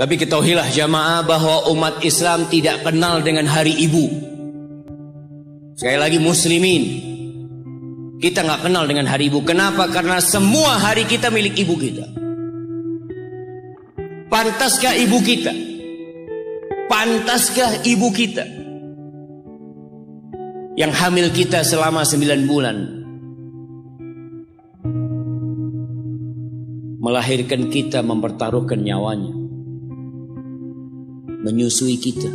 Tapi ketahuilah jamaah bahwa umat Islam tidak kenal dengan hari ibu. Sekali lagi muslimin, kita nggak kenal dengan hari ibu. Kenapa? Karena semua hari kita milik ibu kita. Pantaskah ibu kita? Pantaskah ibu kita yang hamil kita selama 9 bulan, melahirkan kita, mempertaruhkan nyawanya, menyusui kita,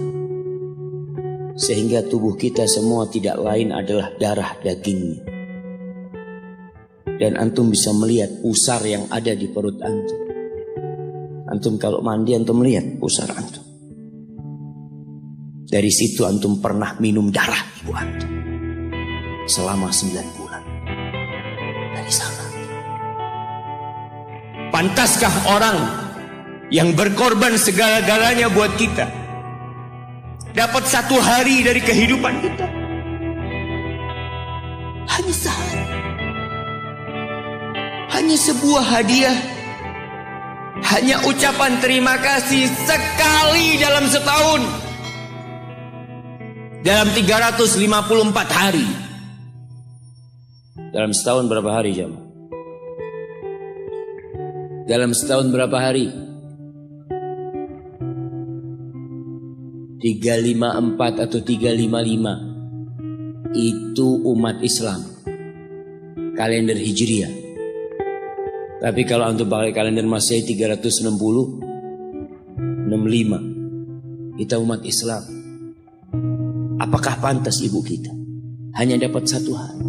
sehingga tubuh kita semua tidak lain adalah darah dagingnya. Dan antum bisa melihat pusar yang ada di perut antum. Antum kalau mandi antum melihat pusar antum. Dari situ antum pernah minum darah ibu antum selama 9 bulan. Dari sana. Pantaskah orang yang berkorban segala-galanya buat kita dapat 1 hari dari kehidupan kita? Hanya sehari. Hanya sebuah hadiah. Hanya ucapan terima kasih sekali dalam setahun. Dalam 354 hari. Dalam setahun berapa hari jemaah? Dalam setahun berapa hari? 354 atau 355. Itu umat Islam, kalender Hijriah. Tapi kalau untuk pakai kalender Masehi 360, 65. Kita umat Islam. Apakah pantas ibu kita hanya dapat 1 hari?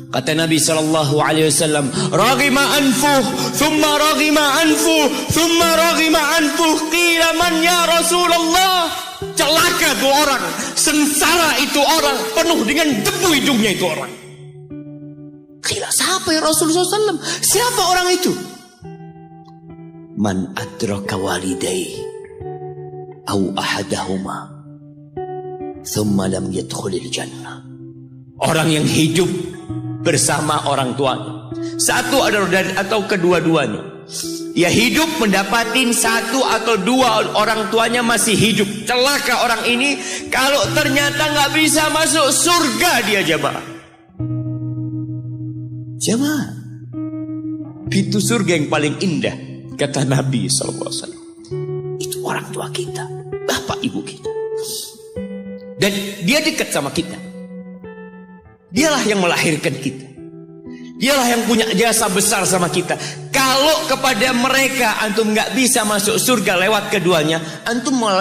Kata Nabi SAW, "Raghima anfuh, thumma raghima anfuh, thumma raghima anfuh, qila man ya Rasulullah." Celaka itu orang, sengsara itu orang, penuh dengan debu hidungnya itu orang. Qila, siapa ya Rasulullah SAW? Siapa orang itu? Man adraka walidayhi aw ahadahuma thumma lam yadkhulil jannah. Orang yang hidup bersama orang tuanya, satu atau kedua-duanya. Ya hidup mendapatin 1 atau 2 orang tuanya masih hidup. Celaka orang ini kalau ternyata nggak bisa masuk surga dia jamaah. Jamaah, pintu surga yang paling indah kata Nabi SAW itu orang tua kita, bapak ibu kita. Dan dia dekat sama kita. Dialah yang melahirkan kita. Dialah yang punya jasa besar sama kita. Kalau kepada mereka antum nggak bisa masuk surga lewat keduanya, antum mau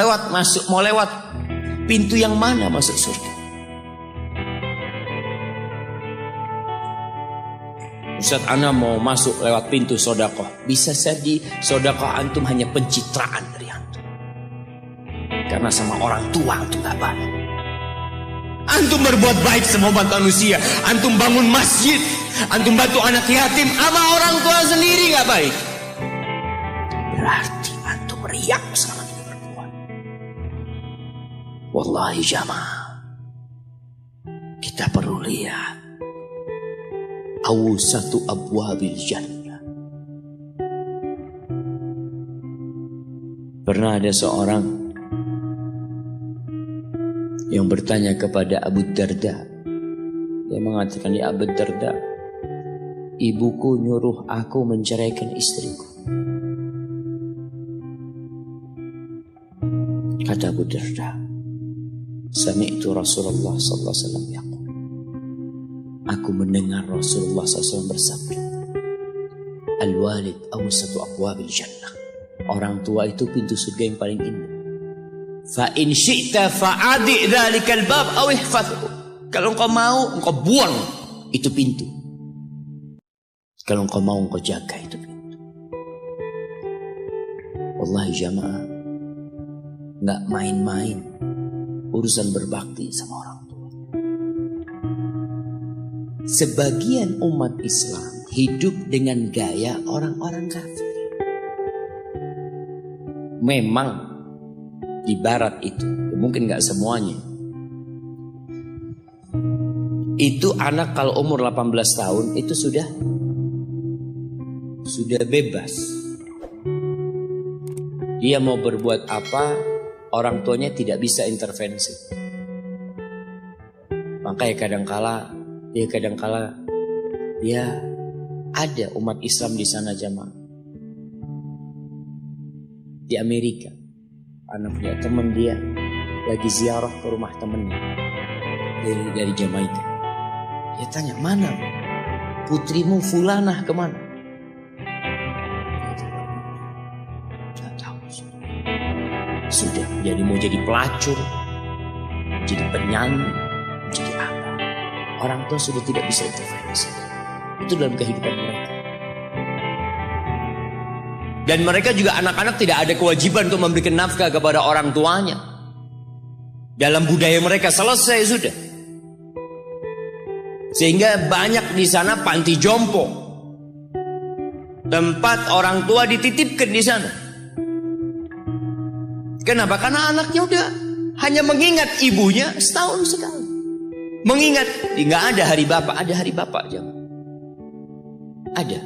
lewat pintu yang mana masuk surga? Ustaz, ana mau masuk lewat pintu sodakoh. Bisa jadi sodakoh antum hanya pencitraan dari antum. Karena sama orang tua antum gak baik. Antum berbuat baik sama umat manusia. Antum bangun masjid, antum bantu anak yatim, sama orang tua sendiri gak baik. Berarti antum riak selama ini berbuat. Wallahi jamaah, kita perlu lihat awsatu abwabil jannah. Pernah ada seorang yang bertanya kepada Abu Darda. Dia mengatakan, ya Abu Darda, ibuku nyuruh aku menceraikan istriku. Kata Abu Darda, sami'tu Rasulullah sallallahu alaihi wasallam yaqul, aku mendengar Rasulullah SAW bersabda, al-walid awsatu abwabil jannah. Orang tua itu pintu surga yang paling indah. Fa in syi'ta fa'adi dzalikal bab aw ihfazhu. Kalau engkau mau, engkau buang itu pintu. Kalau engkau mau, engkau jaga itu pintu. Wallahi jamaah, enggak main-main urusan berbakti sama orang tua. Sebagian umat Islam hidup dengan gaya orang-orang kafir. Memang di barat itu, mungkin gak semuanya, itu anak kalau umur 18 tahun itu sudah bebas. Dia mau berbuat apa, orang tuanya tidak bisa intervensi. Makanya kadangkala dia ada umat Islam di sana jamaah. Di Amerika, anaknya teman dia lagi ziarah ke rumah temannya dari Jamaika. Dia tanya, mana putrimu Fulanah kemana? Tidak tahu. Sudah mau jadi pelacur, jadi penyanyi, jadi apa? Orang tua sudah tidak bisa intervensi. Itu dalam kehidupan mereka. Dan mereka juga anak-anak tidak ada kewajiban untuk memberikan nafkah kepada orang tuanya. Dalam budaya mereka selesai sudah. Sehingga banyak di sana panti jompo. Tempat orang tua dititipkan di sana. Kenapa? Karena anaknya udah hanya mengingat ibunya setahun sekali. Mengingat, nggak ada hari bapak, ada hari bapak aja. Ada.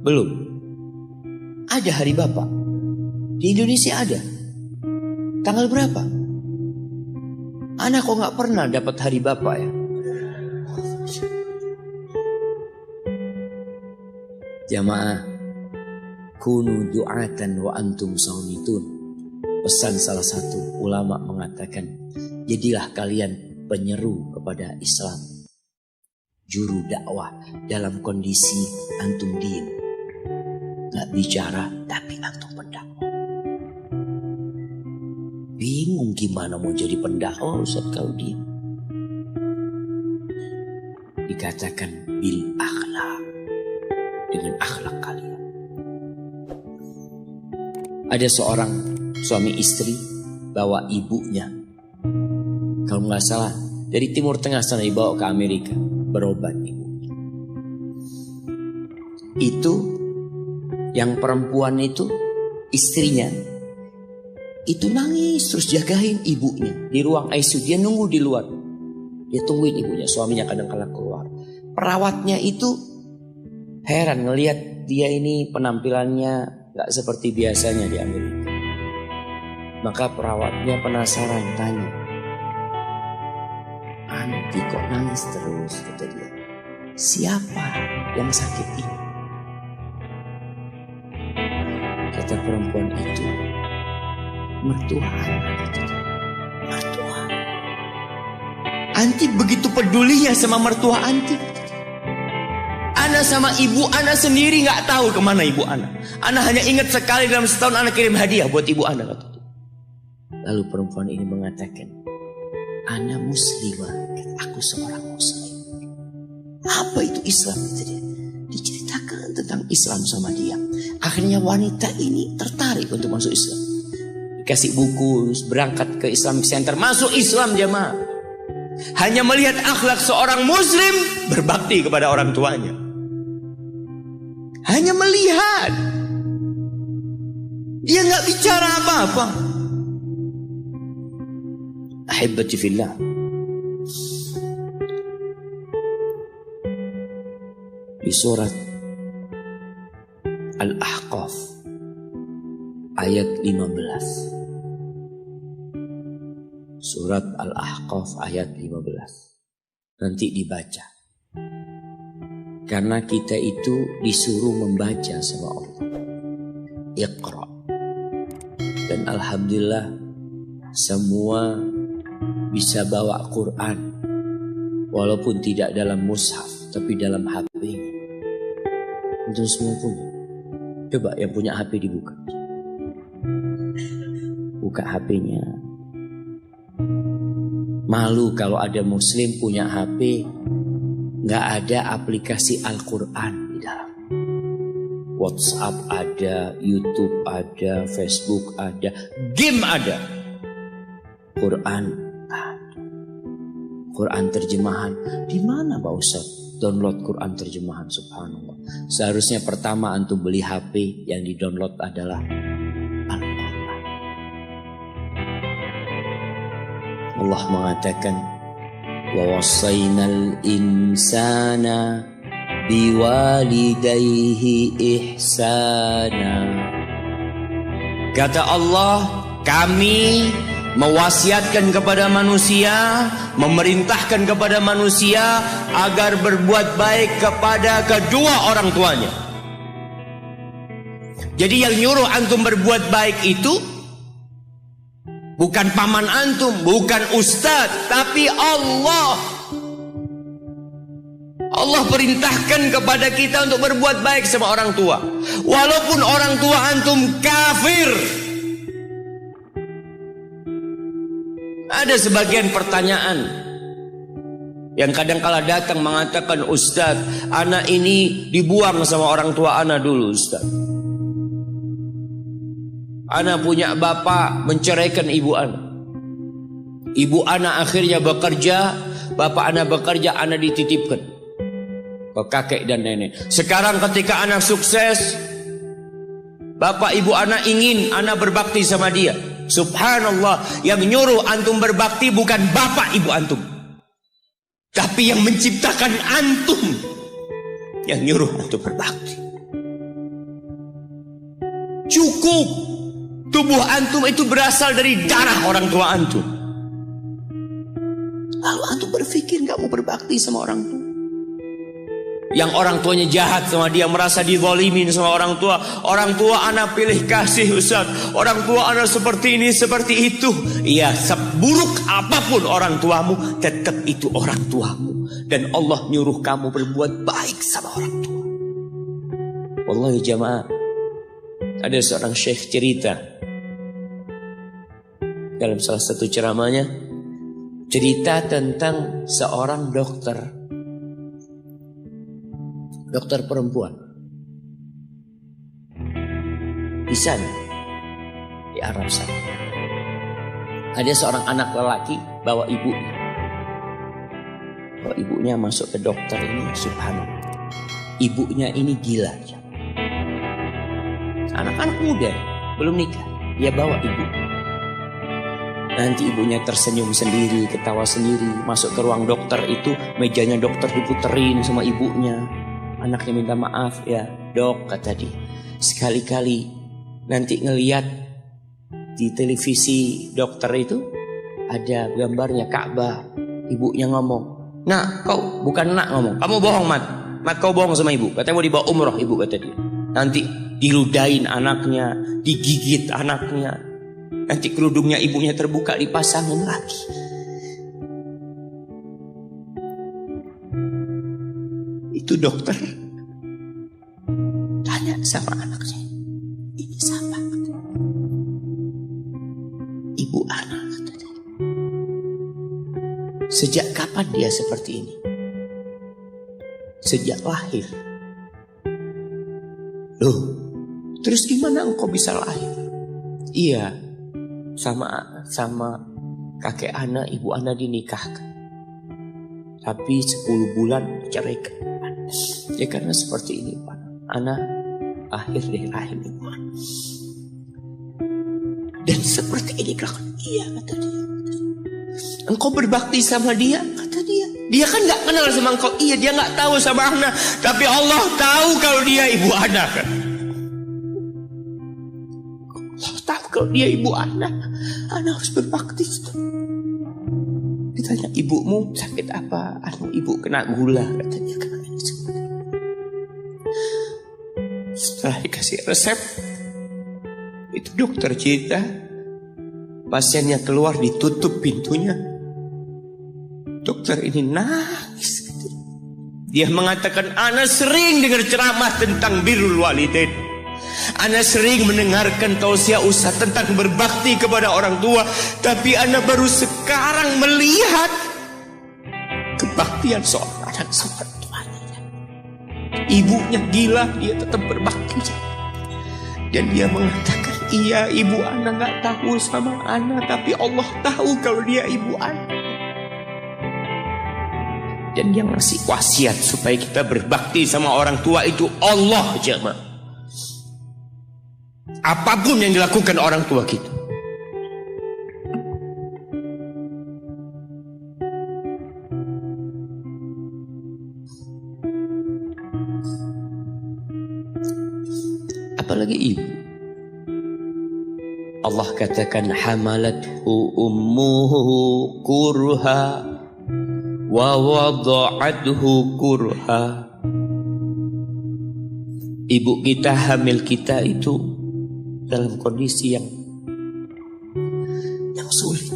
Belum. Ada hari bapak. Di Indonesia ada. Tanggal berapa? Anak kok nggak pernah dapat hari bapak ya? Jamaah, kunu du'atan wa antum saumitun. Pesan salah satu ulama mengatakan, jadilah kalian penyeru kepada Islam, juru dakwah dalam kondisi antum diem, nggak bicara tapi antum pendakwah. Bingung gimana mau jadi pendakwah Ustaz kalau diem. Dikatakan bil akhlak, dengan akhlak kalian. Ada seorang suami istri bawa ibunya, kalau nggak salah dari Timur Tengah sana, dibawa ke Amerika berobat ibunya. Itu yang perempuan itu istrinya itu nangis terus jagain ibunya di ruang ICU. Dia nunggu di luar, dia tungguin ibunya. Suaminya kadang-kadang keluar. Perawatnya itu heran ngelihat dia ini penampilannya gak seperti biasanya di Amerika. Maka perawatnya penasaran, tanya, "Anti kok nangis terus?" kata dia. "Siapa yang sakit ini?" Kata perempuan itu, "Mertua anak." Mertua. Anti begitu pedulinya sama mertua anti. Ana sama ibu ana sendiri nggak tahu kemana ibu ana. Ana hanya ingat sekali dalam setahun ana kirim hadiah buat ibu ana. Lalu perempuan ini mengatakan, "Ana muslimah, aku seorang muslim." Apa itu Islam? Diceritakan tentang Islam sama dia. Akhirnya wanita ini tertarik untuk masuk Islam. Dikasih buku, berangkat ke Islamic Center, masuk Islam jamaah. Hanya melihat akhlak seorang muslim berbakti kepada orang tuanya. Hanya melihat. Dia nggak bicara apa-apa. Ahibbati fillah. Di surat Al-Ahqaf ayat 15. Surat Al-Ahqaf ayat 15. Nanti dibaca. Karena kita itu disuruh membaca sama Allah. Iqra. Dan alhamdulillah semua bisa bawa Quran. Walaupun tidak dalam mushaf, tapi dalam HP. Untuk semua punya. Coba yang punya HP dibuka. Buka HP-nya. Malu kalau ada muslim punya HP nggak ada aplikasi Al-Quran di dalam. WhatsApp ada, YouTube ada, Facebook ada, game ada, Quran ada. Quran terjemahan di mana Pak Ustaz? Download Quran terjemahan, subhanallah. Seharusnya pertama antum beli HP yang di download adalah Al-Quran. Allah mengatakan, wa wassaynal insana biwalidayhi ihsana Kata Allah, kami mewasiatkan kepada manusia, memerintahkan kepada manusia agar berbuat baik kepada kedua orang tuanya. Jadi yang nyuruh antum berbuat baik itu bukan paman antum, bukan ustadz, tapi Allah. Allah perintahkan kepada kita untuk berbuat baik sama orang tua, walaupun orang tua antum kafir. Ada sebagian pertanyaan yang kadang-kala datang mengatakan, Ustadz, anak ini dibuang sama orang tua anak dulu, Ustadz. Anak punya bapak menceraikan ibu anak. Ibu anak akhirnya bekerja, bapak anak bekerja, anak dititipkan ke kakek dan nenek. Sekarang ketika anak sukses, bapak ibu anak ingin anak berbakti sama dia. Subhanallah, yang nyuruh antum berbakti bukan bapak ibu antum, tapi yang menciptakan antum yang nyuruh antum berbakti. Cukup tubuh antum itu berasal dari darah orang tua antum, lalu antum berpikir gak mau berbakti sama orang tua. Yang orang tuanya jahat sama dia, merasa dizalimin sama orang tua. Orang tua anak pilih kasih, Ustaz. Orang tua anak seperti ini, seperti itu. Iya, seburuk apapun orang tuamu, tetap itu orang tuamu. Dan Allah nyuruh kamu berbuat baik sama orang tua. Wallahi jamaah, ada seorang syekh cerita dalam salah satu ceramahnya, cerita tentang seorang dokter perempuan di sana, di Arab sana. Ada seorang anak lelaki bawa ibunya masuk ke dokter ini. Subhanallah, ibunya ini gila. Anak-anak muda belum nikah, dia bawa ibu. Nanti ibunya tersenyum sendiri, ketawa sendiri, masuk ke ruang dokter itu, mejanya dokter diputerin sama ibunya. Anaknya minta maaf, ya dok, kata dia, sekali-kali nanti ngeliat di televisi dokter itu ada gambarnya Ka'bah. Ibunya ngomong, nak kau, bukan nak ngomong, kamu bohong mat kau bohong sama ibu, katanya mau dibawa umroh ibu, kata dia. Nanti diludahin anaknya, digigit anaknya, nanti kerudungnya ibunya terbuka, dipasangin lagi. Itu dokter tanya sama anaknya, ini siapa? Ibu anak, katanya. Sejak kapan dia seperti ini? Sejak lahir. Loh, terus gimana engkau bisa lahir? Iya, sama kakek anak, ibu anak dinikahkan, tapi 10 bulan diceraikan. Ya karena seperti ini Pak, anak lahir dari rahim ibu anak. Dan seperti ini kan? Iya, kata dia. Engkau berbakti sama dia, kata dia. Dia kan gak kenal sama engkau. Iya, dia gak tahu sama anak, tapi Allah tahu kalau dia ibu anak kan? Allah tahu kalau dia ibu anak harus berbakti. Ditanya, ibumu sakit apa? Ibu kena gula, katanya. Setelah dikasih resep, itu dokter cerita, pasiennya keluar, ditutup pintunya. Dokter ini nangis. Dia mengatakan, ana sering dengar ceramah tentang birrul walidain. Ana sering mendengarkan tausiah ustaz tentang berbakti kepada orang tua, tapi ana baru sekarang melihat kebaktian seorang anak sama tuanya. Ibunya gila, dia tetap berbakti. Dan dia mengatakan, iya, ibu anak gak tahu sama anak, tapi Allah tahu kalau dia ibu anak. Dan yang ngasih wasiat supaya kita berbakti sama orang tua itu Allah, jemaah. Apapun yang dilakukan orang tua kita, apalagi ibu. Allah katakan hamalathu ummuhu kurha wa wada'athu kurha. Ibu kita hamil kita itu dalam kondisi yang sulit.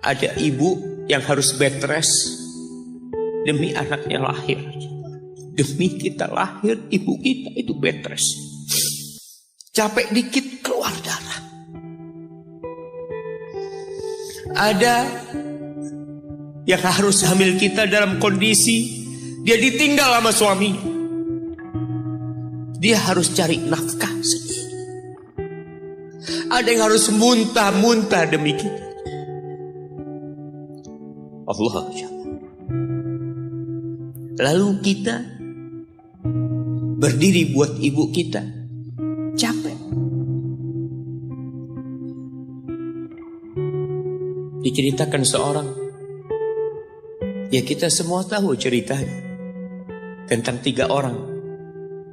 Ada ibu yang harus bed rest demi anaknya lahir. Demi kita lahir, ibu kita itu bed rest. Capek dikit keluar darah. Ada yang harus hamil kita dalam kondisi dia ditinggal sama suaminya. Dia harus cari nafkah sendiri. Ada yang harus muntah-muntah demi kita. Allah. Lalu kita berdiri buat ibu kita. Capek. Diceritakan seorang, ya kita semua tahu ceritanya, tentang 3 orang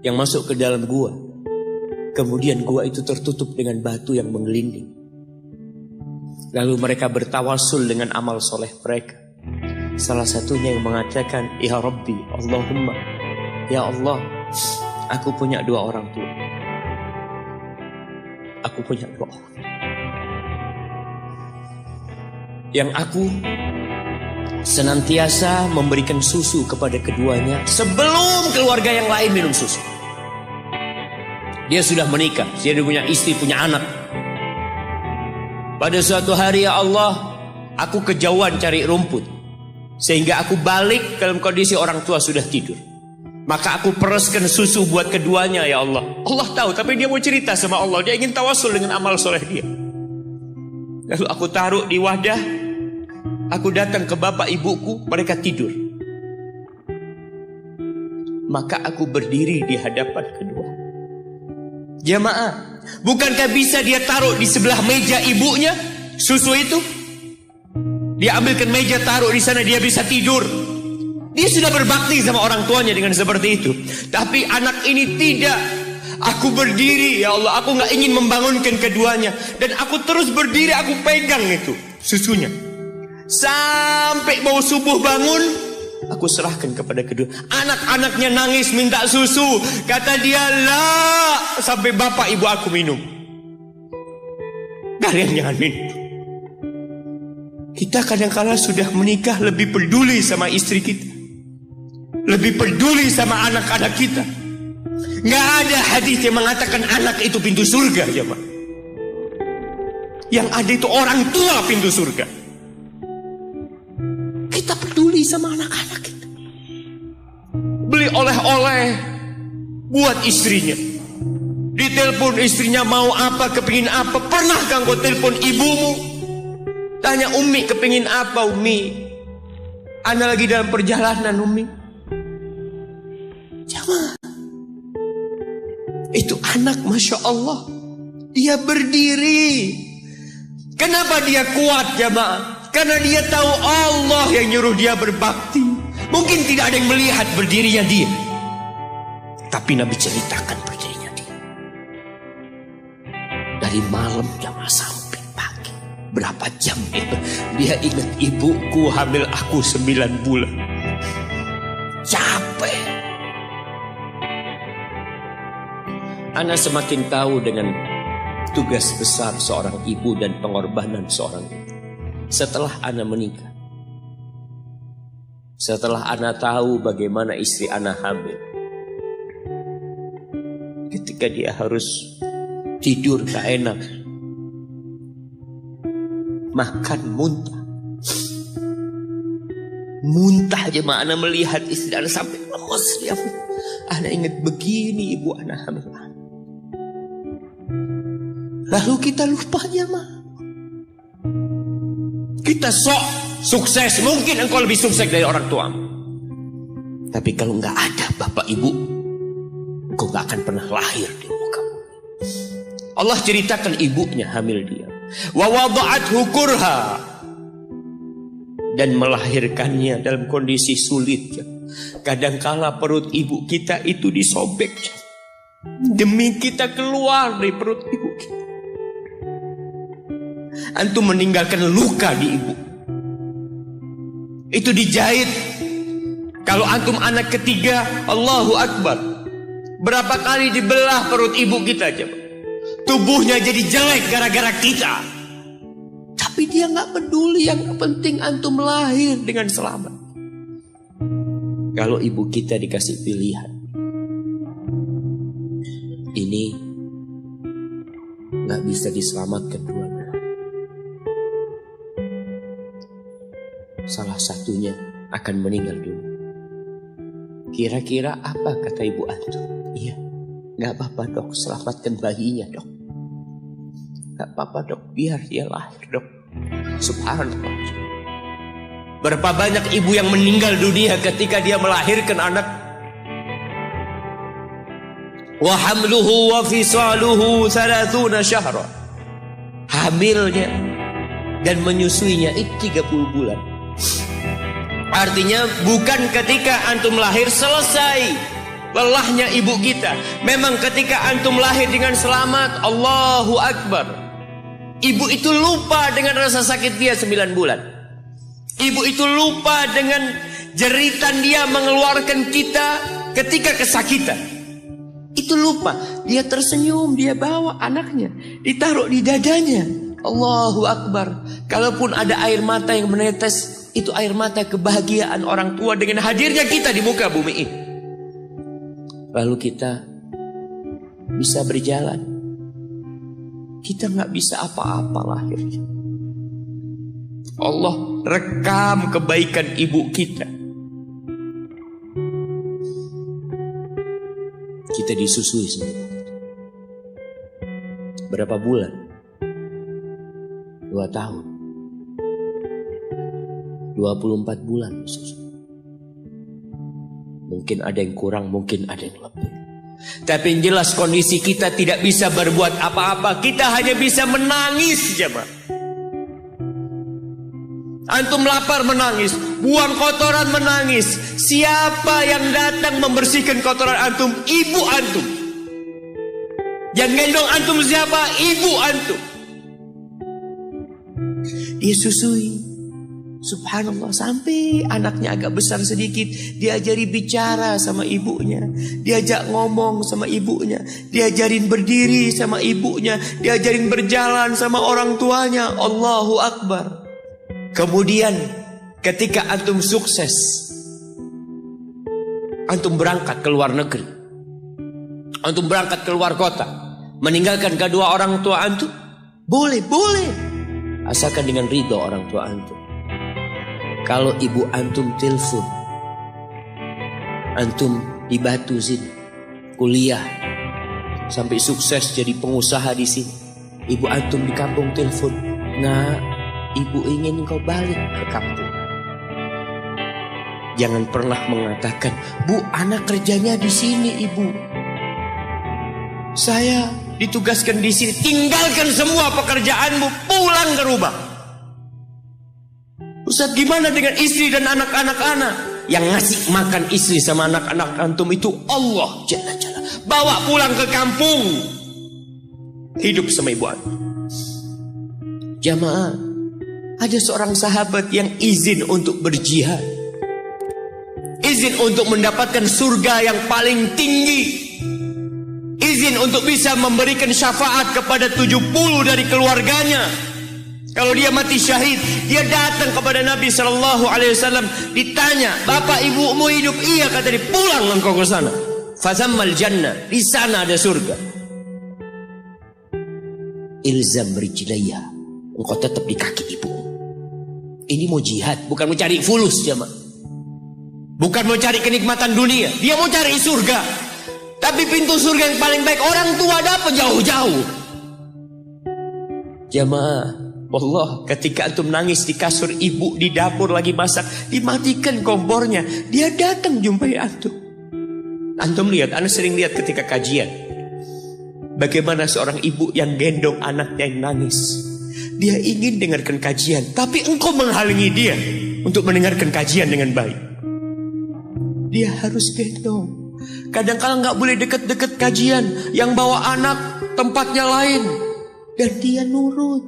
yang masuk ke dalam gua. Kemudian gua itu tertutup dengan batu yang menggelinding. Lalu mereka bertawasul dengan amal soleh mereka. Salah satunya yang mengatakan, Ya Rabbi, Allahumma, Ya Allah, aku punya 2 orang tua. Aku punya 2 orang. Yang aku senantiasa memberikan susu kepada keduanya sebelum keluarga yang lain minum susu. Dia sudah menikah, dia punya istri, punya anak. Pada suatu hari, ya Allah, aku kejauhan cari rumput, sehingga aku balik dalam kondisi orang tua sudah tidur. Maka aku pereskan susu buat keduanya, ya Allah. Allah tahu, tapi dia mau cerita sama Allah. Dia ingin tawasul dengan amal soleh dia. Lalu aku taruh di wadah. Aku datang ke bapak ibuku, mereka tidur. Maka aku berdiri di hadapan kedua. Jamaah, bukankah bisa dia taruh di sebelah meja ibunya susu itu? Dia ambilkan meja, taruh di sana, dia bisa tidur. Dia sudah berbakti sama orang tuanya dengan seperti itu. Tapi anak ini tidak. Aku berdiri, ya Allah, aku gak ingin membangunkan keduanya. Dan aku terus berdiri, aku pegang itu susunya. Sampai mau subuh bangun, aku serahkan kepada kedua. Anak-anaknya nangis minta susu. Kata dia, lah, sampai bapak ibu aku minum. Kalian jangan minum. Kita kadang-kala sudah menikah lebih peduli sama istri kita, lebih peduli sama anak-anak kita. Nggak ada hadis yang mengatakan anak itu pintu surga, jemaah. Yang ada itu orang tua pintu surga. Kita peduli sama anak-anak kita. Beli oleh-oleh buat istrinya. Ditelepon istrinya mau apa, kepingin apa. Pernahkah kau telepon ibumu? Tanya, Umi kepingin apa, Umi? Ana lagi dalam perjalanan, Umi. Jamaah, itu anak, Masya Allah, dia berdiri. Kenapa dia kuat, jamaah? Karena dia tahu Allah yang nyuruh dia berbakti. Mungkin tidak ada yang melihat berdirinya dia, tapi Nabi ceritakan berdirinya dia. Dari malam jamaah sampai pagi, berapa jam itu? Dia ingat, ibuku hamil aku 9 bulan. Capek. Ana semakin tahu dengan tugas besar seorang ibu dan pengorbanan seorang ibu. Setelah Ana menikah, setelah Ana tahu bagaimana istri Ana hamil, ketika dia harus tidur gak enak, makan muntah, muntah aja, Ana melihat istri Ana sampai lemas. Ana ingat begini ibu Ana hamil. Lalu kita lupa, jemaah. Kita sok sukses. Mungkin engkau lebih sukses dari orang tua. Tapi kalau nggak ada bapak ibu, engkau nggak akan pernah lahir di muka bumi. Allah ceritakan ibunya hamil dia. Wa wada'athu kurha, dan melahirkannya dalam kondisi sulit. Kadangkala perut ibu kita itu disobek demi kita keluar dari perut ibu kita. Antum meninggalkan luka di ibu. Itu dijahit. Kalau antum anak ketiga, Allahu Akbar, berapa kali dibelah perut ibu kita aja. Tubuhnya jadi jelek gara-gara kita. Tapi dia gak peduli, yang penting antum lahir dengan selamat. Kalau ibu kita dikasih pilihan, ini gak bisa diselamatkan dua-duanya. Salah satunya akan meninggal dulu. Kira-kira apa kata ibu antum? Iya, gak apa-apa dok, selamatkan bayinya dok. Gak apa-apa dok, biar dia lahir dok. Subhanallah. Berapa banyak ibu yang meninggal dunia ketika dia melahirkan anak. Wa hamluhu wa fisaluhu 30 syahra. Hamilnya dan menyusuinya itu 30 bulan. Artinya bukan ketika antum lahir selesai lelahnya ibu kita. Memang ketika antum lahir dengan selamat, Allahu Akbar, ibu itu lupa dengan rasa sakit dia 9 bulan. Ibu itu lupa dengan jeritan dia mengeluarkan kita ketika kesakitan. Itu lupa. Dia tersenyum, dia bawa anaknya, ditaruh di dadanya. Allahu Akbar. Kalaupun ada air mata yang menetes, itu air mata kebahagiaan orang tua dengan hadirnya kita di muka bumi ini. Lalu kita bisa berjalan. Kita gak bisa apa-apa lahirnya. Allah rekam kebaikan ibu kita. Kita disusui semua. Berapa bulan? 2 tahun. 24 bulan disusui. Mungkin ada yang kurang, mungkin ada yang lebih. Tapi yang jelas kondisi kita tidak bisa berbuat apa-apa. Kita hanya bisa menangis, jemaah. Antum lapar menangis, buang kotoran menangis. Siapa yang datang membersihkan kotoran antum? Ibu antum. Yang gendong antum siapa? Ibu antum. Dia susui. Subhanallah, sampai anaknya agak besar sedikit, diajari bicara sama ibunya, diajak ngomong sama ibunya, diajarin berdiri sama ibunya, diajarin berjalan sama orang tuanya. Allahu Akbar. Kemudian ketika antum sukses, antum berangkat ke luar negeri, antum berangkat ke luar kota, meninggalkan kedua orang tua antum, boleh, asalkan dengan ridho orang tua antum. Kalau ibu antum telepon, antum di Batu sini, kuliah, sampai sukses jadi pengusaha di sini, ibu antum di kampung telepon, nah, ibu ingin kau balik ke kampung. Jangan pernah mengatakan, Bu, anak kerjanya di sini, ibu. Saya ditugaskan di sini. Tinggalkan semua pekerjaanmu, pulang ke rumah. Ustaz, gimana dengan istri dan anak-anak? Yang ngasih makan istri sama anak-anak antum itu Allah Jalla Jalla. Bawa pulang ke kampung, hidup sama ibu antum. Jamaah, ada seorang sahabat yang izin untuk berjihad, izin untuk mendapatkan surga yang paling tinggi, izin untuk bisa memberikan syafaat kepada 70 dari keluarganya. Kalau dia mati syahid, dia datang kepada Nabi SAW, ditanya, bapak ibumu hidup? Iya, kata dia, pulang engkau ke sana. Fazammal jannah, di sana ada surga. Ilzam rijlaya, engkau tetap di kaki ibu. Ini mau jihad, bukan mau cari fulus, jemaah. Bukan mau cari kenikmatan dunia, dia mau cari surga. Tapi pintu surga yang paling baik orang tua dapat jauh-jauh. Jemaah, Allah, ketika antum nangis di kasur ibu, di dapur lagi masak, dimatikan kompornya, dia datang jumpai antum. Antum lihat, anda sering lihat ketika kajian, bagaimana seorang ibu yang gendong anaknya yang nangis. Dia ingin dengarkan kajian, tapi engkau menghalangi dia untuk mendengarkan kajian dengan baik. dia harus gendong. Kadang-kala nggak boleh deket-deket kajian, yang bawa anak tempatnya lain, dan dia nurut.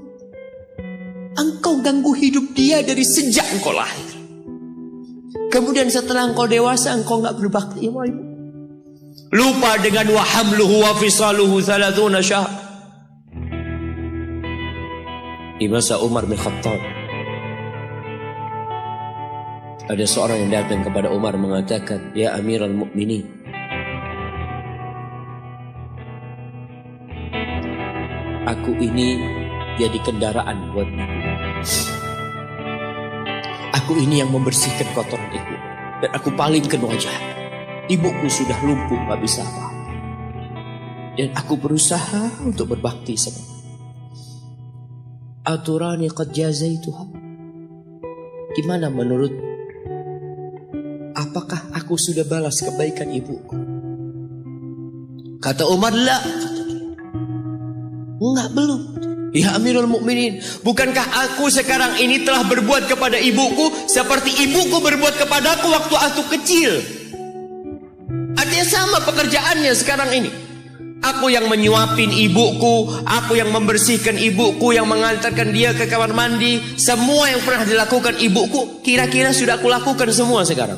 Engkau ganggu hidup dia dari sejak engkau lahir. Kemudian setelah engkau dewasa, engkau nggak berbakti sama ibu. Lupa dengan wa hamluhu wa fisaluhu 30 syahr. Di masa Umar bin Khattab, ada seorang yang datang kepada Umar mengatakan, "Ya Amirul Mukminin, aku ini jadi kendaraan buat ibu. Aku ini yang membersihkan kotoran ibu, dan aku palingkan wajah. Ibuku sudah lumpuh, gak bisa apa-apa. Dan aku berusaha untuk berbakti sama ibu. Aturani qad jazaituha. Gimana menurut? Apakah aku sudah balas kebaikan ibuku?" Kata Umar, "La." Enggak, belum. "Ya Amirul Mukminin, bukankah aku sekarang ini telah berbuat kepada ibuku seperti ibuku berbuat kepadaku waktu aku kecil?" Artinya sama pekerjaannya sekarang ini. Aku yang menyuapin ibuku, aku yang membersihkan ibuku, yang mengantarkan dia ke kamar mandi. Semua yang pernah dilakukan ibuku, kira-kira sudah aku lakukan semua sekarang.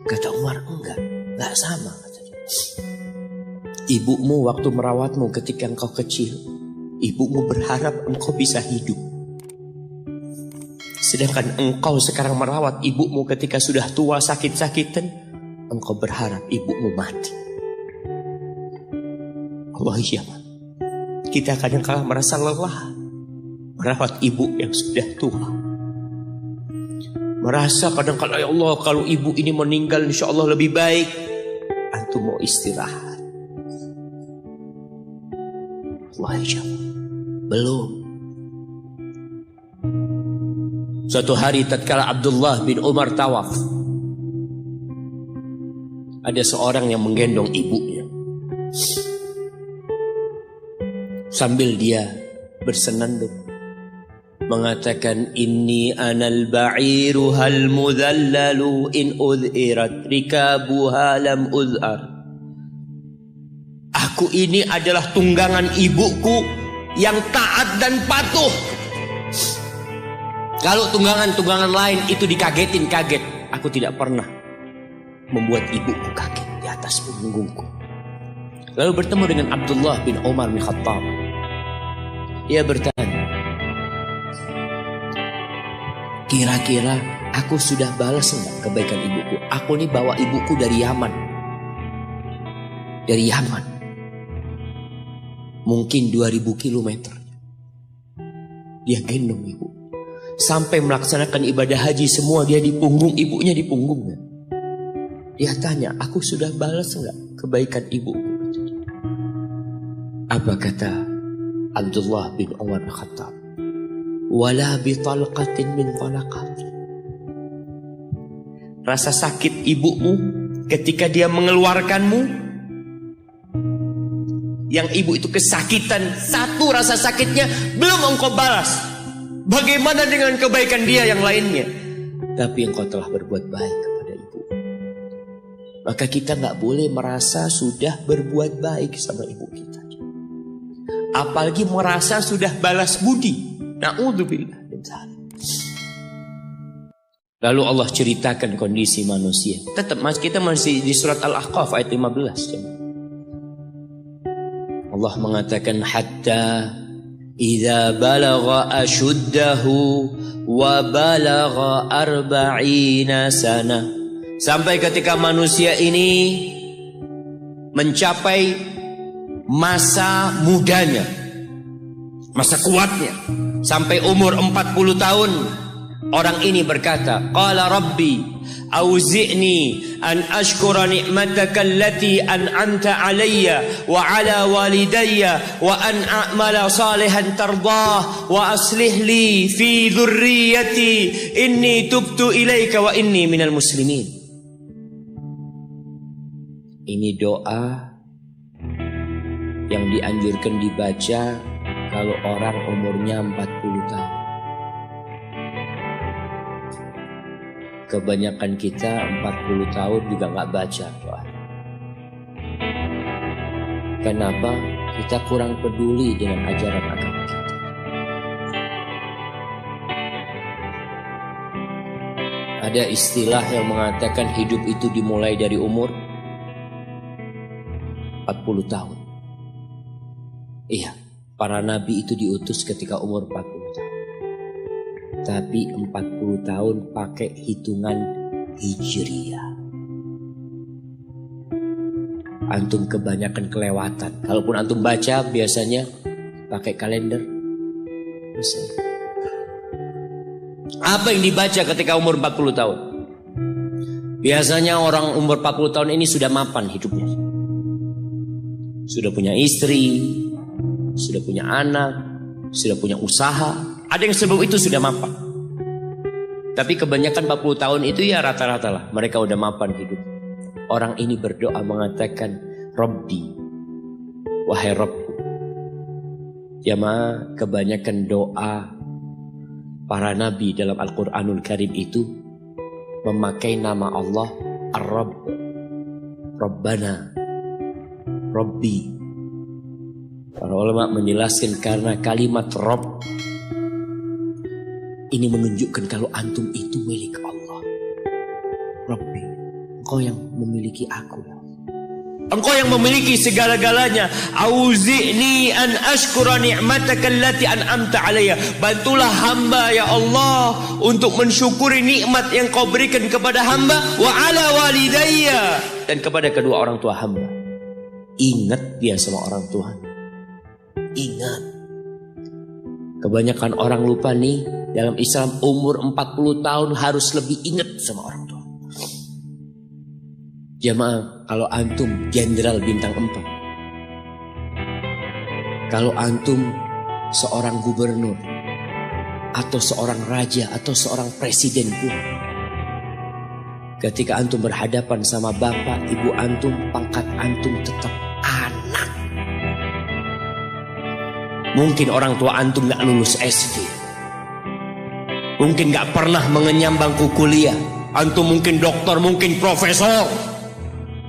Kata Umar, enggak sama. Ibumu waktu merawatmu ketika engkau kecil, ibumu berharap engkau bisa hidup. Sedangkan engkau sekarang merawat ibumu ketika sudah tua sakit-sakitan, engkau berharap ibumu mati. Allah, iya, kita kadang-kala merasa lelah merawat ibu yang sudah tua. Merasa kadang-kala, ya Allah, kalau ibu ini meninggal insya Allah lebih baik. Antum mau istirahat. Allah, iya, belum. Suatu hari tatkala Abdullah bin Umar tawaf, ada seorang yang menggendong ibunya. Sambil dia bersenandung mengatakan, "Inni anal ba'iru hal mudhallalu in udhirat rikabuha lam udhar." Aku ini adalah tunggangan ibuku yang taat dan patuh. Kalau tunggangan-tunggangan lain itu dikagetin, kaget. Aku tidak pernah membuat ibuku kaget di atas punggungku. Lalu bertemu dengan Abdullah bin Umar bin Khattab. Ia bertanya, "Kira-kira aku sudah balas enggak kebaikan ibuku? Aku ini bawa ibuku dari Yaman. Dari Yaman. Mungkin 2000 kilometer. Dia gendong ibu. Sampai melaksanakan ibadah haji semua dia di punggung, ibunya di punggungnya. Dia tanya, aku sudah balas enggak kebaikan ibuku?" Apa kata Abdullah bin Umar bin Khattab? "Wala bi talqatin min talaqat." Rasa sakit ibumu ketika dia mengeluarkanmu, yang ibu itu kesakitan, satu rasa sakitnya belum engkau balas. Bagaimana dengan kebaikan dia yang lainnya? Tapi engkau telah berbuat baik kepada ibu. Maka kita gak boleh merasa sudah berbuat baik sama ibu kita. Apalagi merasa sudah balas budi. Na'udzubillah. Lalu Allah ceritakan kondisi manusia. Tetap kita masih di surat Al-Ahqaf ayat 15. Allah mengatakan, "Hatta idza balagha ashuddahu wa balagha 40 sana." Sampai ketika manusia ini mencapai masa mudanya, masa kuatnya, sampai umur 40 tahun, orang ini berkata, "Qala Rabbi auzi'ni an ashkura ni'mataka allati an'amta alayya wa ala walidayya wa an a'mala salihan tardah wa aslih li fi dhurriyyati inni tubtu ilaika wa inni minal muslimin." Ini doa yang dianjurkan dibaca kalau orang umurnya 40 tahun. kebanyakan kita 40 tahun juga nggak baca doa. Kenapa? Kita kurang peduli dengan ajaran agama kita. Ada istilah yang mengatakan hidup itu dimulai dari umur 40 tahun. Iya, para nabi itu diutus ketika umur 40 tahun. Tapi 40 tahun pakai hitungan Hijriyah. Antum kebanyakan kelewatan. Kalaupun antum baca biasanya pakai kalender. Apa yang dibaca ketika umur 40 tahun? Biasanya orang umur 40 tahun ini sudah mapan hidupnya. Sudah punya istri, sudah punya anak, sudah punya usaha. Ada yang sebab itu sudah mapan. Tapi kebanyakan 40 tahun itu ya rata-rata lah. Mereka udah mapan hidup. Orang ini berdoa mengatakan, Rabbi, wahai Rabbku. Jamaah, kebanyakan doa para nabi dalam Al-Quranul Karim itu memakai nama Allah Ar-Rabb, Rabbana, Rabbi. Para ulama menjelaskan karena kalimat Rabb ini menunjukkan kalau antum itu milik Allah. Rabbi, engkau yang memiliki aku ya. Engkau yang memiliki segala-galanya. Auzi'ni an ashkura ni'mataka allati an'amta alayya. Bantulah hamba ya Allah untuk mensyukuri nikmat yang kau berikan kepada hamba wa ala walidayya, dan kepada kedua orang tua hamba. Ingat dia sama orang tua. Ingat. Kebanyakan orang lupa nih, dalam Islam umur 40 tahun harus lebih ingat sama orang tua. Jamaah, kalau antum jenderal bintang 4, kalau antum seorang gubernur atau seorang raja atau seorang presiden pun, ketika antum berhadapan sama bapak ibu antum, pangkat antum tetap anak. Mungkin orang tua antum gak lulus SD, mungkin gak pernah mengenyam bangku kuliah. Antum mungkin dokter, mungkin profesor.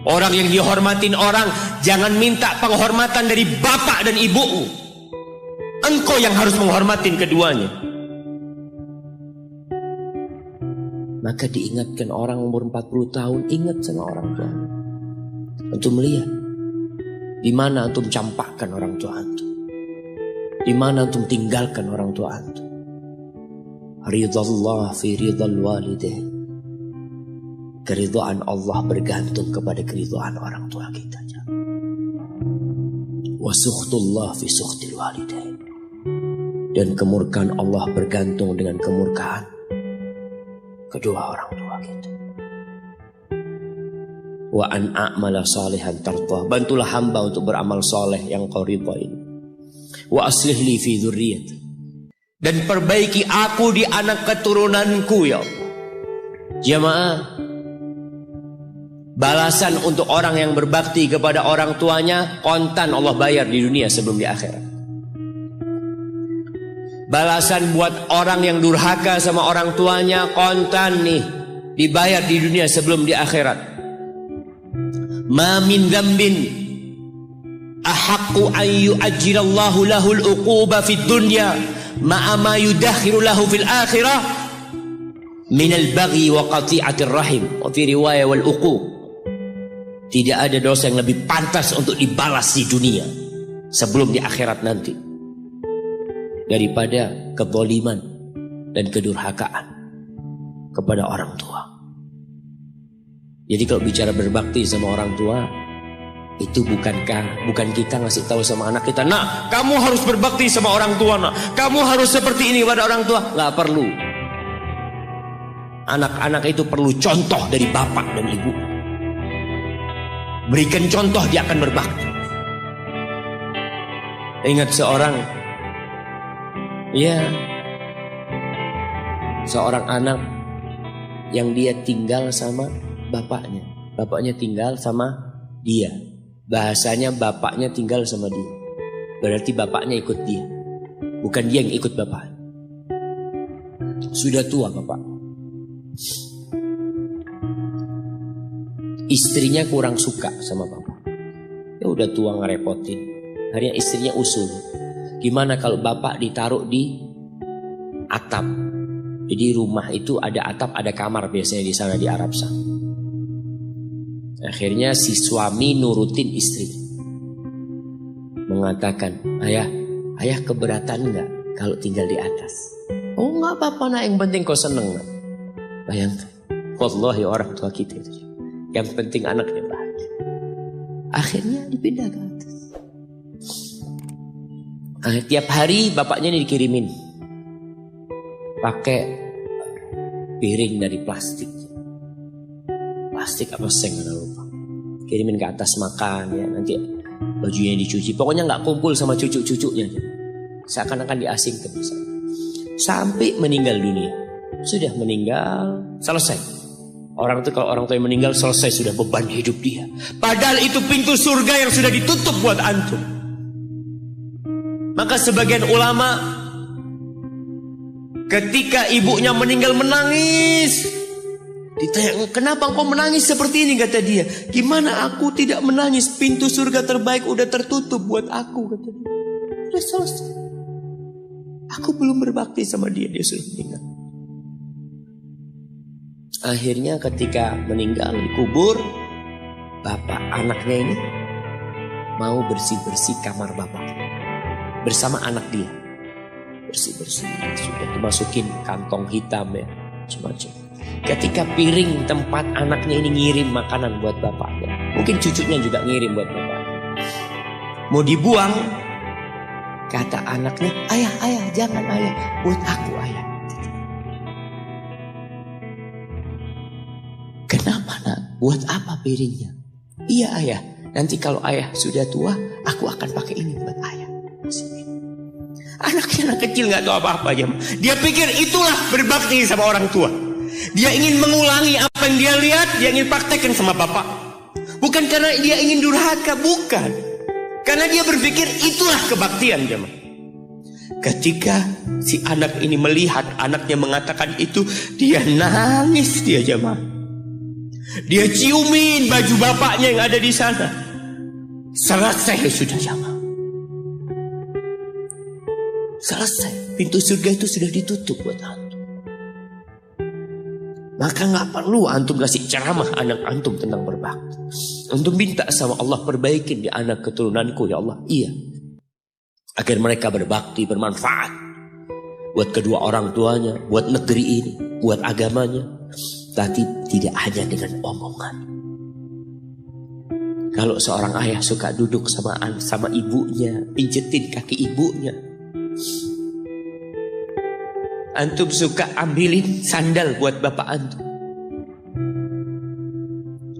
Orang yang dihormatin orang, jangan minta penghormatan dari bapak dan ibumu. Engkau yang harus menghormatin keduanya. Maka diingatkan orang umur 40 tahun, ingat sama orang tua. Antum lihat, di mana antum campakkan orang tua antum, di mana antum tinggalkan orang tua antum. Ridallah fi ridal walidain. Keridhaan Allah bergantung kepada keridhaan orang tua kita. Wa sukhtullah fi sukhtil walidain. Dan kemurkaan Allah bergantung dengan kemurkaan kedua orang tua kita. Wa an a'mala salihan tardah. Bantulah hamba untuk beramal soleh yang kau ridhain. Wa aslih li fi dzurriyyati. Dan perbaiki aku di anak keturunanku ya Allah. Jamaah, balasan untuk orang yang berbakti kepada orang tuanya kontan Allah bayar di dunia sebelum di akhirat. Balasan buat orang yang durhaka sama orang tuanya kontan nih, dibayar di dunia sebelum di akhirat. Ma min dzambin ahaqqu an yu'ajjilallahu lahul uquba fid dunya ma'a ma yudakhiru lahu fil akhirah minal baghi wa qati'atir rahim wa fi riwayah wal uquq. Tidak ada dosa yang lebih pantas untuk dibalas di dunia sebelum di akhirat nanti daripada kezaliman dan kedurhakaan kepada orang tua. Jadi kalau bicara berbakti sama orang tua, itu bukan kita ngasih tahu sama anak kita, nah kamu harus berbakti sama orang tua, nah kamu harus seperti ini pada orang tua. Nggak perlu. Anak-anak itu perlu contoh dari bapak dan ibu. Berikan contoh, dia akan berbakti. Ingat seorang anak yang dia tinggal sama bapaknya. Bapaknya tinggal sama dia. Bahasanya bapaknya tinggal sama dia. Berarti bapaknya ikut dia, bukan dia yang ikut bapak. Sudah tua bapak. Istrinya kurang suka sama bapak. Ya udah tua ngerepotin. Akhirnya istrinya usul, gimana kalau bapak ditaruh di atap? Jadi rumah itu ada atap, ada kamar biasanya di sana di Arab sana. Akhirnya si suami nurutin istri, mengatakan, ayah keberatan nggak kalau tinggal di atas? Oh nggak apa-apa nak, yang penting kau seneng nak. Bayangkan, wallahi orang tua kita itu, yang penting anaknya bahagia. Akhirnya dipindah ke atas. Tiap hari bapaknya ini dikirimin pakai piring dari plastik apa seng nggak lupa, kirimin ke atas makan ya, nanti bajunya dicuci, pokoknya nggak kumpul sama cucu-cucunya, seakan-akan diasingkan sampai meninggal dunia. Sudah meninggal, selesai. Orang itu kalau orang tua yang meninggal selesai, sudah beban hidup dia. Padahal itu pintu surga yang sudah ditutup buat antum. Maka sebagian ulama ketika ibunya meninggal menangis. Ditanya, kenapa engkau menangis seperti ini? Kata dia, gimana aku tidak menangis? Pintu surga terbaik udah tertutup buat aku, kata dia. Sudah selesai. Aku belum berbakti sama dia, dia sudah meninggal. Akhirnya ketika meninggal dikubur, bapak anaknya ini mau bersih-bersih kamar bapak bersama anak dia. Bersih-bersih, sudah dimasukin kantong hitam ya, macam-macam. Ketika piring tempat anaknya ini ngirim makanan buat bapaknya, mungkin cucunya juga ngirim buat bapaknya, mau dibuang, kata anaknya, ayah jangan ayah, buat aku ayah. Kenapa nak? Buat apa piringnya? Iya ayah, nanti kalau ayah sudah tua, aku akan pakai ini buat ayah. Anaknya anak kecil nggak tahu apa-apa aja. Dia pikir itulah berbakti sama orang tua. Dia ingin mengulangi apa yang dia lihat, dia ingin praktekkan sama bapak. Bukan karena dia ingin durhaka, bukan. Karena dia berpikir itulah kebaktian jemaah. Ketika si anak ini melihat anaknya mengatakan itu, dia nangis dia jemaah. Dia ciumin baju bapaknya yang ada di sana. Selesai sudah jemaah. Selesai, pintu surga itu sudah ditutup buat antum. Maka nggak perlu antum kasih ceramah anak antum tentang berbakti. Antum minta sama Allah, perbaikin di anak keturunanku ya Allah. Iya, agar mereka berbakti, bermanfaat buat kedua orang tuanya, buat negeri ini, buat agamanya. Tapi tidak hanya dengan omongan. Kalau seorang ayah suka duduk sama ibunya, pijetin kaki ibunya, antum suka ambilin sandal buat bapak antum.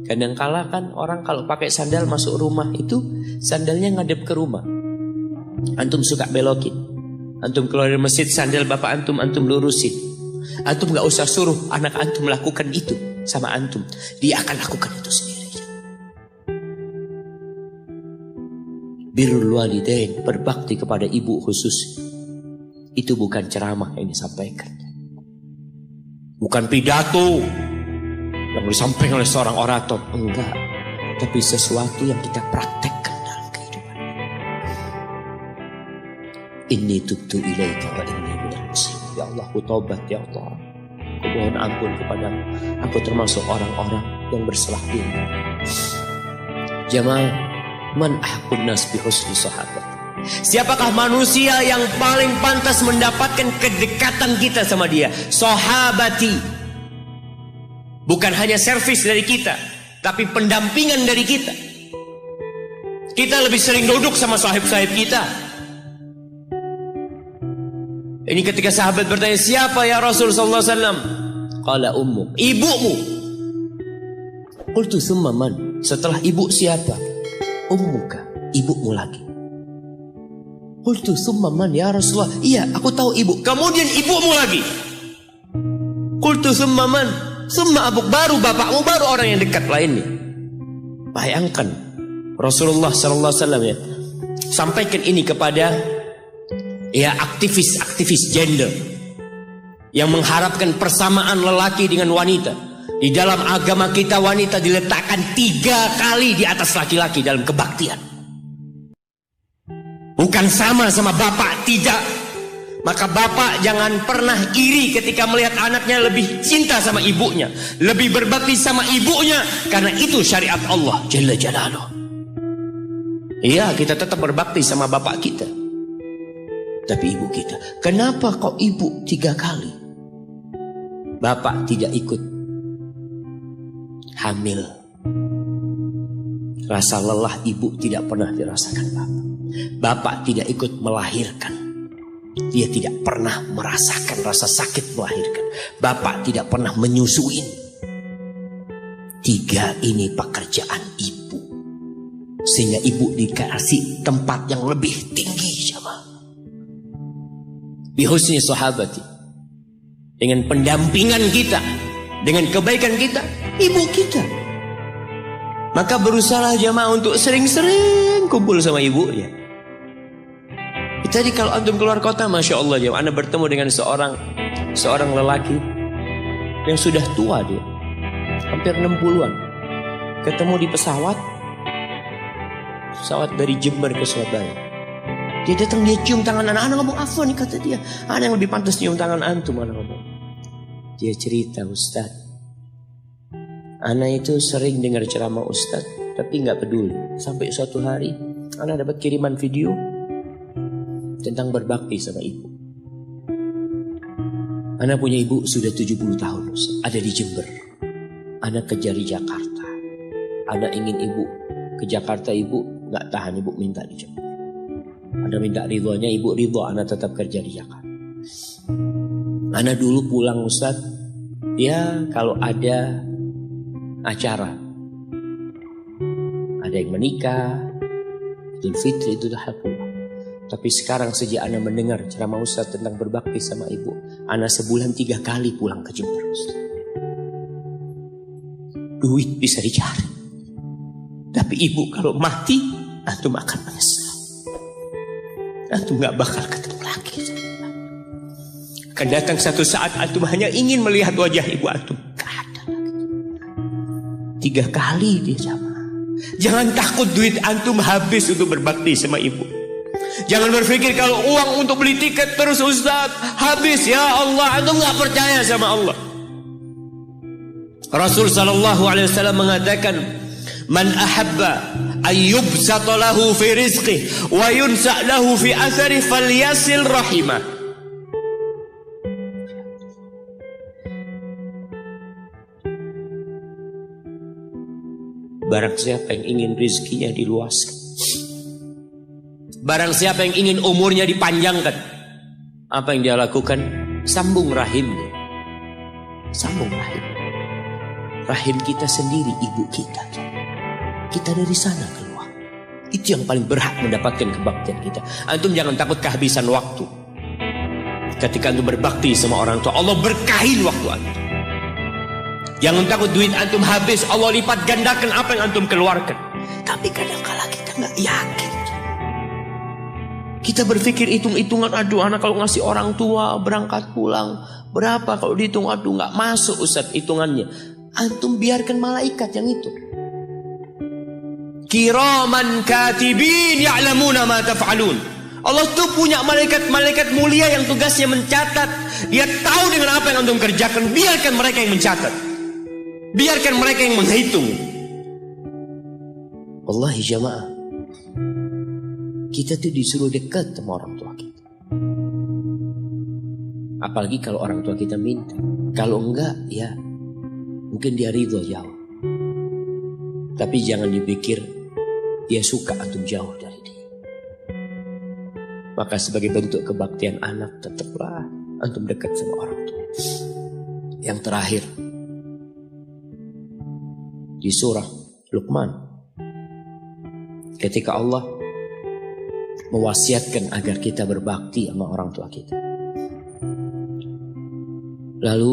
Kadangkala kan orang kalau pakai sandal masuk rumah itu sandalnya ngadep ke rumah. Antum suka belokin. Antum keluar dari masjid, sandal bapak antum lurusin. Antum gak usah suruh anak antum melakukan itu sama antum. Dia akan lakukan itu sendiri. Birrul walidain, berbakti kepada ibu khusus. Itu bukan ceramah yang disampaikan, bukan pidato yang disampaikan oleh seorang orator, enggak. Tapi sesuatu yang kita praktekkan dalam kehidupan. Inni tubtu ilaika wa inni minal muslimin. Ya Allah, aku taubat ya Allah. Aku mohon ampun kepadamu. Aku termasuk orang-orang yang bersalah diri. Jamaah, man ahqun nas bi husni sahabat. Siapakah manusia yang paling pantas mendapatkan kedekatan kita sama dia? Sahabati. Bukan hanya servis dari kita, tapi pendampingan dari kita. Kita lebih sering duduk sama sahib-sahib kita. Ini ketika sahabat bertanya, siapa ya Rasulullah SAW? Qala ummuk, ibumu. Qultu thumma man? Setelah ibu siapa? Ummuka, ibumu lagi. Qultu thumma man ya Rasulullah? Iya, aku tahu ibu. Kemudian ibumu lagi. Qultu thumma man? Thumma abuk, baru bapakmu, baru orang yang dekat lainnya. Bayangkan Rasulullah SAW ya, sampaikan ini kepada ya aktivis gender yang mengharapkan persamaan lelaki dengan wanita. Di dalam agama kita wanita diletakkan 3 kali di atas laki-laki dalam kebaktian. Bukan sama bapak, tidak. Maka bapak jangan pernah iri ketika melihat anaknya lebih cinta sama ibunya, lebih berbakti sama ibunya, karena itu syariat Allah Jalla Jalaluh. Iya, kita tetap berbakti sama bapak kita. Tapi ibu kita, kenapa kok ibu 3 kali? Bapak tidak ikut hamil. Rasa lelah ibu tidak pernah dirasakan bapak. Bapak tidak ikut melahirkan. Dia tidak pernah merasakan rasa sakit melahirkan. Bapak tidak pernah menyusuin. 3 ini pekerjaan ibu. Sehingga ibu dikasih tempat yang lebih tinggi. Bihusni sahabati, dengan pendampingan kita, dengan kebaikan kita, ibu kita. Maka berusaha jamaah untuk sering-sering kumpul sama ibunya. Tadi kalau antum keluar kota, masya Allah jamaah, anda bertemu dengan seorang lelaki yang sudah tua, dia hampir 60-an, ketemu di pesawat dari Jember ke Surabaya. Dia datang, dia cium tangan anak ngomong, apa nih kata dia, anak yang lebih pantas cium tangan antum, anak ngomong. Dia cerita, Ustaz, anak itu sering dengar ceramah Ustaz, tapi nggak peduli. Sampai suatu hari, anak dapat kiriman video tentang berbakti sama ibu. Anak punya ibu sudah 70 tahun, Ustaz, ada di Jember. Anak kejar di Jakarta. Anak ingin ibu ke Jakarta, ibu nggak tahan, ibu minta di Jember. Anda minta ridhonya, ibu ridho, anak tetap kerja di Jakarta. Anak dulu pulang Ustaz, ya kalau ada acara, ada yang menikah, Idul Fitri itu dah pulang. Tapi sekarang sejak anak mendengar ceramah Ustaz tentang berbakti sama ibu, anak sebulan 3 kali pulang ke Jember Ustaz. Duit bisa dicari, tapi ibu kalau mati, antum akan menyesal. Antum gak bakal ketemu lagi. Akan datang satu saat antum hanya ingin melihat wajah ibu antum. Gak ada lagi. 3 kali dia jamaah. Jangan takut duit antum habis untuk berbakti sama ibu. Jangan berpikir kalau uang untuk beli tiket terus Ustaz habis. Ya Allah, antum gak percaya sama Allah. Rasul SAW mengatakan, man ahabba ayyubsata lahu fi rizqih wa yunsa lahu fi athari falyasil rahimah. Barang siapa yang ingin rizkinya diluaskan, barang siapa yang ingin umurnya dipanjangkan, apa yang dia lakukan? Sambung rahimnya. Sambung rahim. Rahim kita sendiri, ibu kita. Kita dari sana keluar. Itu yang paling berhak mendapatkan kebaktian kita. Antum jangan takut kehabisan waktu. Ketika antum berbakti sama orang tua, Allah berkahin waktu antum. Jangan takut duit antum habis, Allah lipat gandakan apa yang antum keluarkan. Tapi kadang-kala kita nggak yakin. Kita berpikir hitung-hitungan, aduh anak kalau ngasih orang tua berangkat pulang berapa, kalau dihitung aduh nggak masuk Ustaz hitungannya. Antum biarkan malaikat yang itu. Kiraman katibin ya'lamuna ma taf'alun. Allah tuh punya malaikat-malaikat mulia yang tugasnya mencatat. Dia tahu dengan apa yang antum kerjakan. Biarkan mereka yang mencatat. Biarkan mereka yang menghitung. Wallahi jamaah, kita tuh disuruh dekat sama orang tua kita. Apalagi kalau orang tua kita minta. Kalau enggak, ya mungkin dia ridho jauh. Tapi jangan dipikir dia suka antum jauh dari dia. Maka sebagai bentuk kebaktian anak, tetaplah antum dekat sama orang tua. Yang terakhir, di surah Luqman, ketika Allah mewasiatkan agar kita berbakti sama orang tua kita, lalu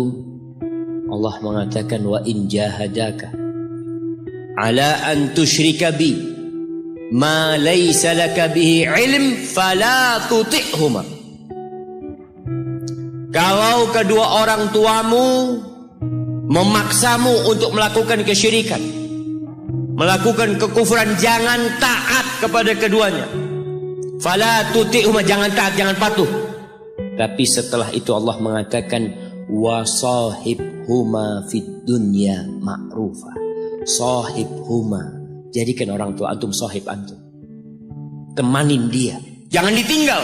Allah mengatakan, wa in jahadaka ala an tusyrika bi ma laysa laka bihi ilm fala tuti'huma. Kalau kedua orang tuamu memaksamu untuk melakukan kesyirikan, melakukan kekufuran, jangan taat kepada keduanya. Fala tuti'huma, jangan taat, jangan patuh. Tapi setelah itu Allah mengatakan wasahibhuma fid dunya ma'rufa. Sahibhuma, jadikan orang tua antum sahib antum. Temanin dia, jangan ditinggal.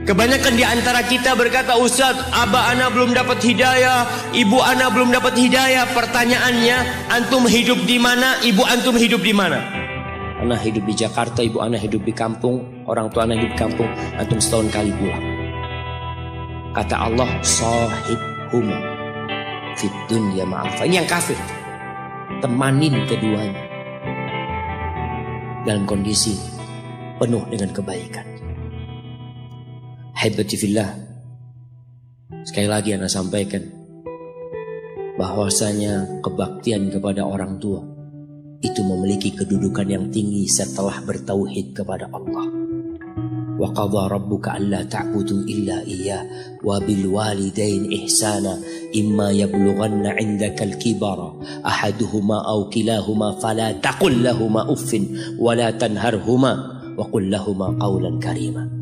Kebanyakan di antara kita berkata, Ustaz, abah ana belum dapat hidayah, ibu ana belum dapat hidayah. Pertanyaannya, antum hidup di mana? Ibu antum hidup di mana? Ana hidup di Jakarta, ibu ana hidup di kampung, orang tua ana hidup di kampung. Antum setahun kali pulang. Kata Allah, sahibhum fid dunya ma'rufa. Ini yang kafir. Temanin keduanya dalam kondisi penuh dengan kebaikan. Haibati fillah, sekali lagi Anda sampaikan bahwasanya kebaktian kepada orang tua itu memiliki kedudukan yang tinggi setelah bertauhid kepada Allah. Wa qadha rabbuka alla ta'budu illa iyyah wa bil walidain ihsana imma yablughanna 'indaka al-kibara ahaduhuma aw kilahuma fala taqul lahumā uffin wa la tanharhumā wa qul lahumā qawlan karīmā.